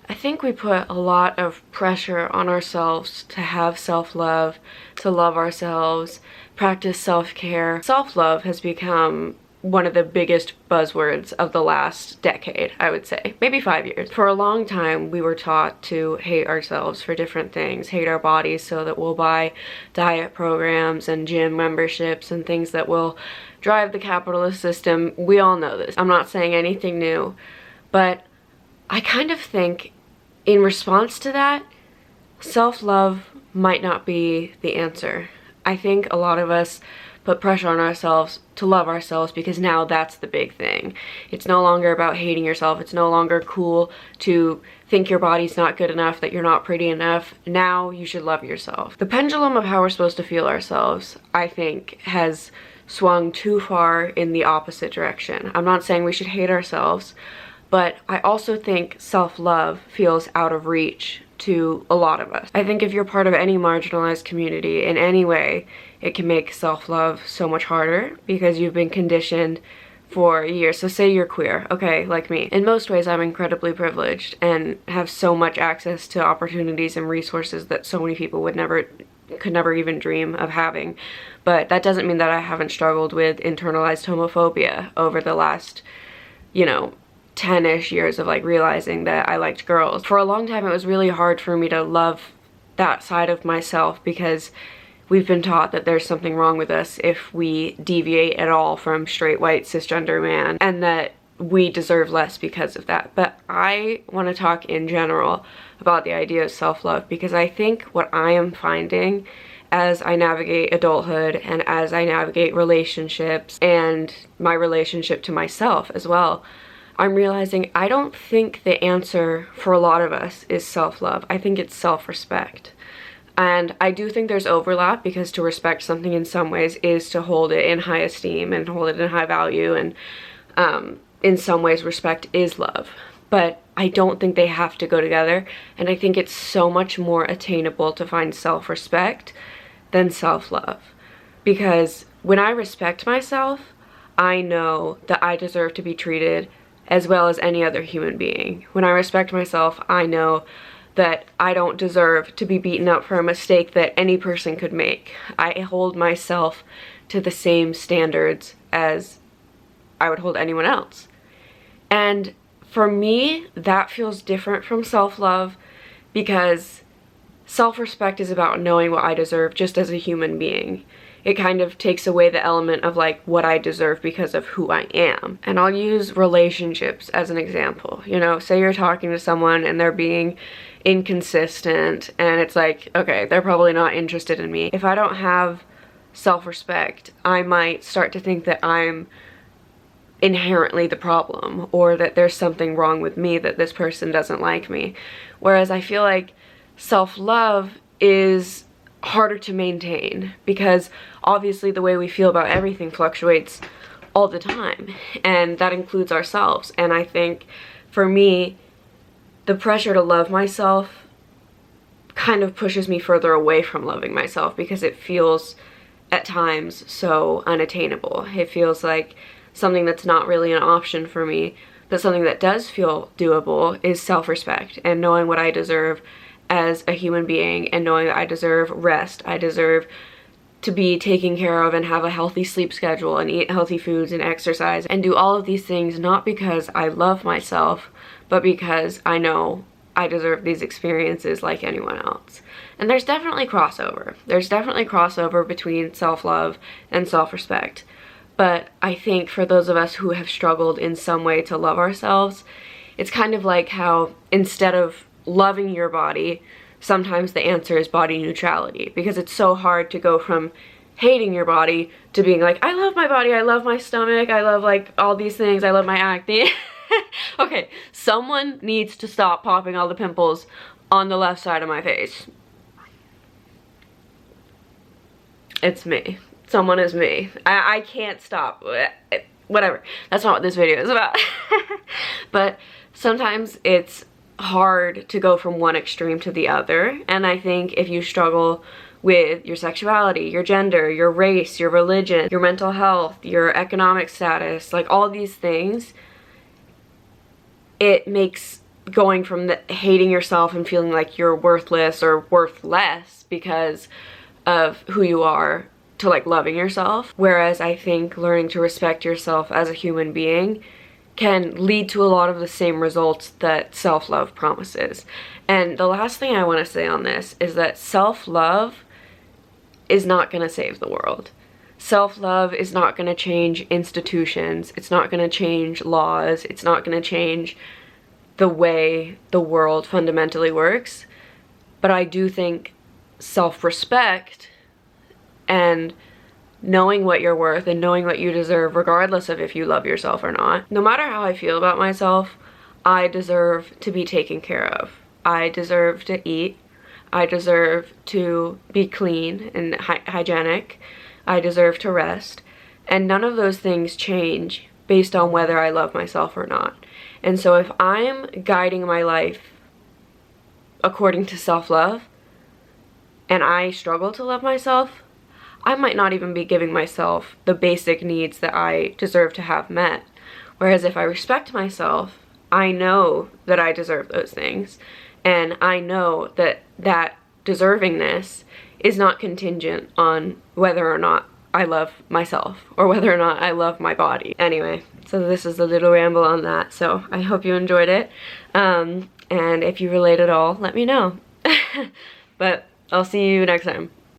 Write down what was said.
I think we put a lot of pressure on ourselves to have self-love, to love ourselves, practice self-care. Self-love has become one of the biggest buzzwords of the last decade, I would say. Maybe 5 years. For a long time, we were taught to hate ourselves for different things, hate our bodies so that we'll buy diet programs and gym memberships and things that will drive the capitalist system. We all know this. I'm not saying anything new, but I kind of think in response to that, self-love might not be the answer. I think a lot of us put pressure on ourselves to love ourselves because now that's the big thing. It's no longer about hating yourself. It's no longer cool to think your body's not good enough, that you're not pretty enough. Now you should love yourself. The pendulum of how we're supposed to feel ourselves, I think, has swung too far in the opposite direction. I'm not saying we should hate ourselves, but I also think self-love feels out of reach to a lot of us. I think if you're part of any marginalized community in any way, it can make self-love so much harder because you've been conditioned for years. So say you're queer, okay, like me. In most ways, I'm incredibly privileged and have so much access to opportunities and resources that so many people could never even dream of having. But that doesn't mean that I haven't struggled with internalized homophobia over the last, 10-ish years of like realizing that I liked girls. For a long time, it was really hard for me to love that side of myself because we've been taught that there's something wrong with us if we deviate at all from straight white cisgender man, and that we deserve less because of that. But I want to talk in general about the idea of self-love because I think what I am finding as I navigate adulthood and as I navigate relationships and my relationship to myself as well, I'm realizing I don't think the answer for a lot of us is self-love. I think it's self-respect. And I do think there's overlap because to respect something in some ways is to hold it in high esteem and hold it in high value, and in some ways respect is love. But I don't think they have to go together, and I think it's so much more attainable to find self-respect than self-love. Because when I respect myself, I know that I deserve to be treated as well as any other human being. When I respect myself, I know that I don't deserve to be beaten up for a mistake that any person could make. I hold myself to the same standards as I would hold anyone else. And for me, that feels different from self-love because self-respect is about knowing what I deserve just as a human being. It kind of takes away the element of like what I deserve because of who I am. And I'll use relationships as an example. Say you're talking to someone and they're being inconsistent and it's like, okay, they're probably not interested in me. If I don't have self-respect, I might start to think that I'm inherently the problem or that there's something wrong with me, that this person doesn't like me. Whereas I feel like self-love is harder to maintain because obviously the way we feel about everything fluctuates all the time, and that includes ourselves. And I think for me, the pressure to love myself kind of pushes me further away from loving myself because it feels at times so unattainable. It feels like something that's not really an option for me, but something that does feel doable is self-respect and knowing what I deserve as a human being and knowing that I deserve rest. I deserve to be taken care of and have a healthy sleep schedule and eat healthy foods and exercise and do all of these things not because I love myself, but because I know I deserve these experiences like anyone else. And there's definitely crossover. There's definitely crossover between self-love and self-respect. But I think for those of us who have struggled in some way to love ourselves, it's kind of like how instead of loving your body, sometimes the answer is body neutrality, because it's so hard to go from hating your body to being like, I love my body, I love my stomach, I love like all these things, I love my acne. Okay, someone needs to stop popping all the pimples on the left side of my face. It's me. Someone is me. I can't stop. Whatever. That's not what this video is about. But sometimes it's hard to go from one extreme to the other, and I think if you struggle with your sexuality, your gender, your race, your religion, your mental health, your economic status, like all these things, it makes going from the hating yourself and feeling like you're worthless or worth less because of who you are to like loving yourself. Whereas I think learning to respect yourself as a human being can lead to a lot of the same results that self-love promises. And the last thing I want to say on this is that self-love is not going to save the world. Self-love is not going to change institutions. It's not going to change laws. It's not going to change the way the world fundamentally works. But I do think self-respect and knowing what you're worth and knowing what you deserve, regardless of if you love yourself or not. No matter how I feel about myself, I deserve to be taken care of. I deserve to eat. I deserve to be clean and hygienic. I deserve to rest. And none of those things change based on whether I love myself or not. And so if I'm guiding my life according to self-love and I struggle to love myself, I might not even be giving myself the basic needs that I deserve to have met. Whereas if I respect myself, I know that I deserve those things. And I know that that deservingness is not contingent on whether or not I love myself or whether or not I love my body. Anyway, so this is a little ramble on that. So I hope you enjoyed it. And if you relate at all, let me know. But I'll see you next time.